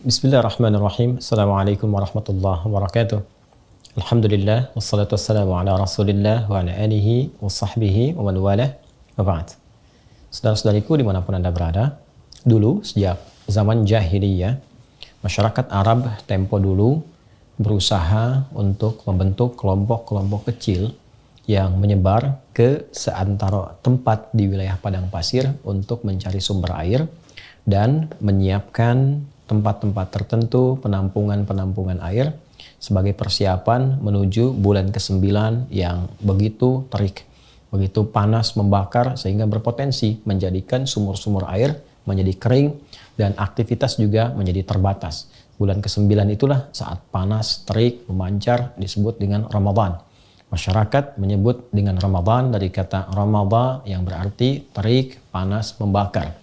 Bismillahirrahmanirrahim. Assalamualaikum warahmatullahi wabarakatuh. Alhamdulillah, wassalatu wassalamu ala rasulillah wa ala alihi wa sahbihi wa man walah wa ba'd. Saudara-saudariku dimanapun Anda berada, dulu sejak zaman jahiliyah, masyarakat Arab tempo dulu berusaha untuk membentuk kelompok-kelompok kecil yang menyebar ke seantero tempat di wilayah padang pasir untuk mencari sumber air dan menyiapkan tempat-tempat tertentu, penampungan-penampungan air sebagai persiapan menuju bulan ke-9 yang begitu terik, begitu panas membakar sehingga berpotensi menjadikan sumur-sumur air menjadi kering dan aktivitas juga menjadi terbatas. Bulan ke-9 itulah saat panas, terik, memancar disebut dengan Ramadan. Masyarakat menyebut dengan Ramadan dari kata Ramadha yang berarti terik, panas, membakar.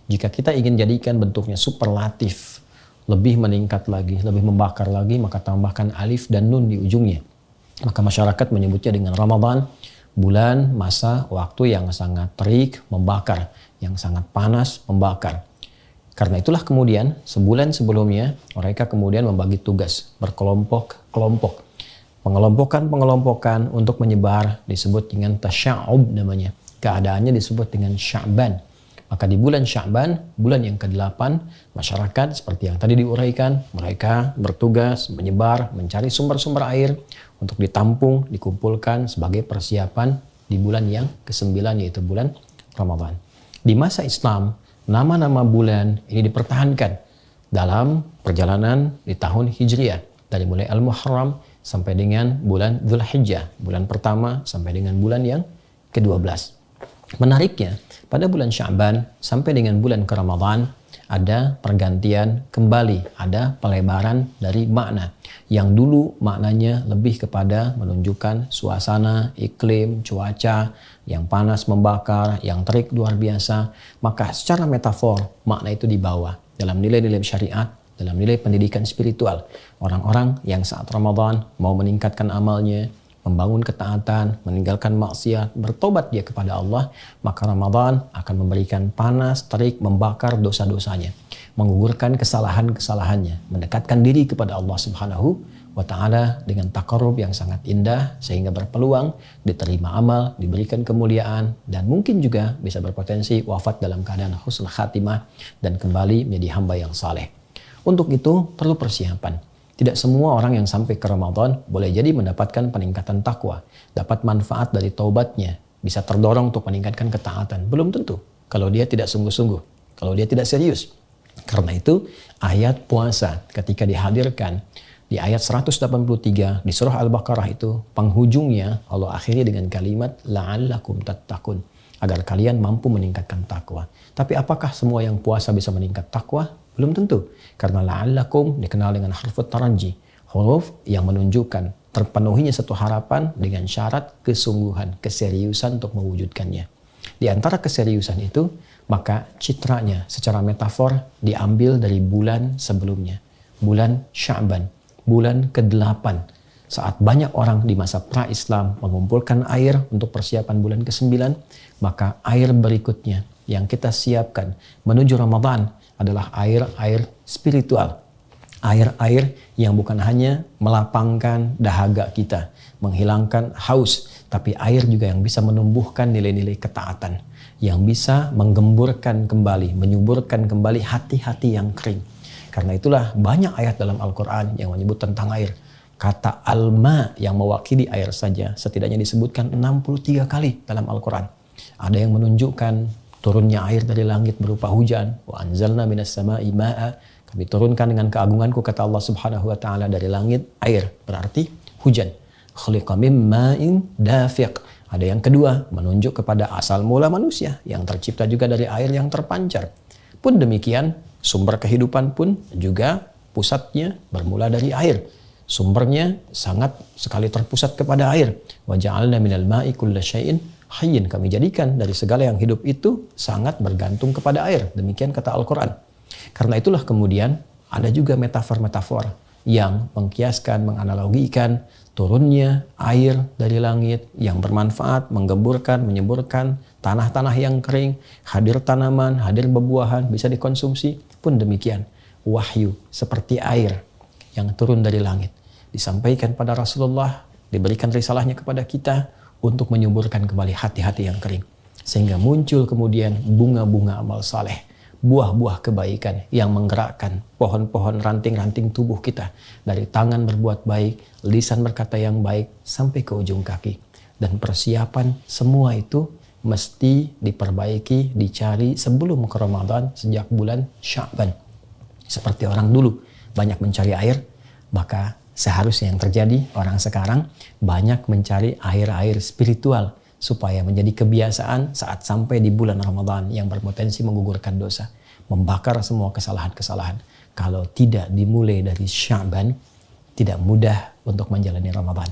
Jika kita ingin jadikan bentuknya superlatif, lebih meningkat lagi, lebih membakar lagi, maka tambahkan alif dan nun di ujungnya. Maka masyarakat menyebutnya dengan Ramadan, bulan masa waktu yang sangat terik, membakar, yang sangat panas, membakar. Karena itulah kemudian sebulan sebelumnya mereka kemudian membagi tugas berkelompok-kelompok. Pengelompokan untuk menyebar disebut dengan tasya'ub namanya. Keadaannya disebut dengan Sya'ban. Maka di bulan Sya'ban, bulan yang ke-8, masyarakat seperti yang tadi diuraikan, mereka bertugas menyebar, mencari sumber-sumber air untuk ditampung, dikumpulkan sebagai persiapan di bulan yang ke-9 yaitu bulan Ramadan. Di masa Islam, nama-nama bulan ini dipertahankan dalam perjalanan di tahun Hijriah. Dari mulai Al-Muharram sampai dengan bulan Dzulhijjah, bulan pertama sampai dengan bulan yang ke-12. Menariknya, pada bulan Sya'ban sampai dengan bulan ke Ramadan ada pergantian kembali, ada pelebaran dari makna. Yang dulu maknanya lebih kepada menunjukkan suasana, iklim, cuaca yang panas membakar, yang terik luar biasa. Maka secara metafor makna itu dibawa dalam nilai-nilai syariat, dalam nilai pendidikan spiritual. Orang-orang yang saat Ramadan mau meningkatkan amalnya, membangun ketaatan, meninggalkan maksiat, bertobat dia kepada Allah, maka Ramadan akan memberikan panas, terik, membakar dosa-dosanya, menggugurkan kesalahan-kesalahannya, mendekatkan diri kepada Allah Subhanahu wa Ta'ala dengan taqarrub yang sangat indah sehingga berpeluang diterima amal, diberikan kemuliaan, dan mungkin juga bisa berpotensi wafat dalam keadaan husnul khatimah dan kembali menjadi hamba yang saleh. Untuk itu perlu persiapan. Tidak semua orang yang sampai ke Ramadan boleh jadi mendapatkan peningkatan takwa, dapat manfaat dari taubatnya, bisa terdorong untuk meningkatkan ketaatan. Belum tentu kalau dia tidak sungguh-sungguh, kalau dia tidak serius. Karena itu ayat puasa ketika dihadirkan di ayat 183 di surah Al-Baqarah itu, penghujungnya Allah akhiri dengan kalimat la'allakum tattaqun, agar kalian mampu meningkatkan takwa. Tapi apakah semua yang puasa bisa meningkat takwa? Belum tentu. Karena la'allakum dikenal dengan huruf taranji, huruf yang menunjukkan terpenuhinya satu harapan dengan syarat kesungguhan, keseriusan untuk mewujudkannya. Di antara keseriusan itu, maka citranya secara metafor diambil dari bulan sebelumnya, bulan Sya'ban, bulan ke-8. Saat banyak orang di masa pra-Islam mengumpulkan air untuk persiapan bulan ke-9, maka air berikutnya yang kita siapkan menuju Ramadan adalah air-air spiritual. Air-air yang bukan hanya melapangkan dahaga kita, menghilangkan haus, tapi air juga yang bisa menumbuhkan nilai-nilai ketaatan, yang bisa menggemburkan kembali, menyuburkan kembali hati-hati yang kering. Karena itulah banyak ayat dalam Al-Quran yang menyebut tentang air. Kata alma yang mewakili air saja setidaknya disebutkan 63 kali dalam Al-Quran. Ada yang menunjukkan turunnya air dari langit berupa hujan. Wa anzalna minas sama'i ma'a. Kami turunkan dengan keagunganku, kata Allah Subhanahu wa Ta'ala, dari langit air, berarti hujan. Khuliqa mim ma'in dafiq. Ada yang kedua menunjuk kepada asal mula manusia yang tercipta juga dari air yang terpancar. Pun demikian sumber kehidupan pun juga pusatnya bermula dari air. Sumbernya sangat sekali terpusat kepada air. Wa ja'alna minal ma'i kulla syai'in hayyin, kami jadikan dari segala yang hidup itu sangat bergantung kepada air. Demikian kata Al-Quran. Karena itulah kemudian ada juga metafor-metafor yang mengkiaskan, menganalogikan turunnya air dari langit yang bermanfaat, menggemburkan, menyemburkan tanah-tanah yang kering, hadir tanaman, hadir bebuahan, bisa dikonsumsi. Pun demikian, wahyu seperti air yang turun dari langit. Disampaikan pada Rasulullah, diberikan risalahnya kepada kita untuk menyuburkan kembali hati-hati yang kering. Sehingga muncul kemudian bunga-bunga amal saleh, buah-buah kebaikan yang menggerakkan pohon-pohon ranting-ranting tubuh kita. Dari tangan berbuat baik, lisan berkata yang baik, sampai ke ujung kaki. Dan persiapan semua itu mesti diperbaiki, dicari sebelum ke Ramadan sejak bulan Sya'ban. Seperti orang dulu banyak mencari air, maka seharusnya yang terjadi orang sekarang banyak mencari air-air spiritual supaya menjadi kebiasaan saat sampai di bulan Ramadan yang berpotensi menggugurkan dosa, membakar semua kesalahan-kesalahan. Kalau tidak dimulai dari Sya'ban, tidak mudah untuk menjalani Ramadan.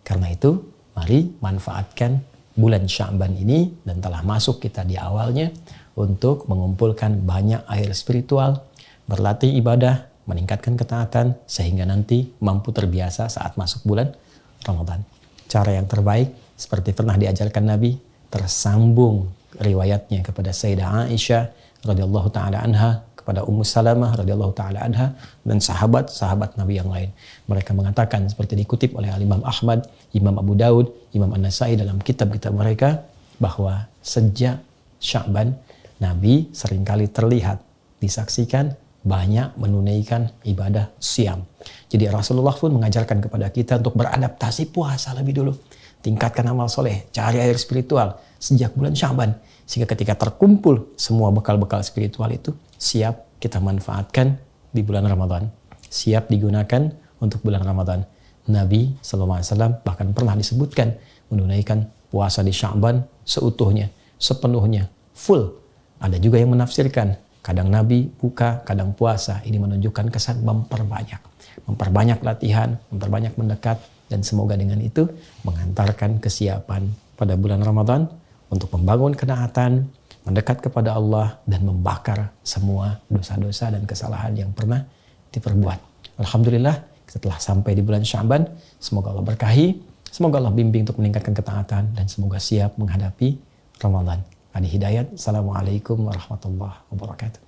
Karena itu, mari manfaatkan bulan Sya'ban ini, dan telah masuk kita di awalnya, untuk mengumpulkan banyak air spiritual, berlatih ibadah, meningkatkan ketaatan, sehingga nanti mampu terbiasa saat masuk bulan Ramadan. Cara yang terbaik, seperti pernah diajarkan Nabi, tersambung riwayatnya kepada Sayyidah Aisyah radhiyallahu taala anha, kepada Ummu Salamah radhiyallahu taala anha, dan sahabat-sahabat Nabi yang lain. Mereka mengatakan seperti dikutip oleh Imam Ahmad, Imam Abu Daud, Imam An-Nasai dalam kitab-kitab mereka, bahwa sejak Sya'ban Nabi seringkali terlihat, disaksikan banyak menunaikan ibadah siam. Jadi Rasulullah pun mengajarkan kepada kita untuk beradaptasi puasa lebih dulu. Tingkatkan amal soleh, cari air spiritual sejak bulan Sya'ban. Sehingga ketika terkumpul semua bekal-bekal spiritual itu, siap kita manfaatkan di bulan Ramadan. Siap digunakan untuk bulan Ramadan. Nabi SAW bahkan pernah disebutkan menunaikan puasa di Sya'ban seutuhnya, sepenuhnya, full. Ada juga yang menafsirkan, kadang Nabi buka, kadang puasa. Ini menunjukkan kesan memperbanyak latihan, memperbanyak mendekat, dan semoga dengan itu mengantarkan kesiapan pada bulan Ramadan untuk membangun kenaatan, mendekat kepada Allah, dan membakar semua dosa-dosa dan kesalahan yang pernah diperbuat. Alhamdulillah, kita telah sampai di bulan Sya'ban. Semoga Allah berkahi, semoga Allah bimbing untuk meningkatkan ketaatan, dan semoga siap menghadapi Ramadan. Adi Hidayat, Assalamualaikum warahmatullahi wabarakatuh.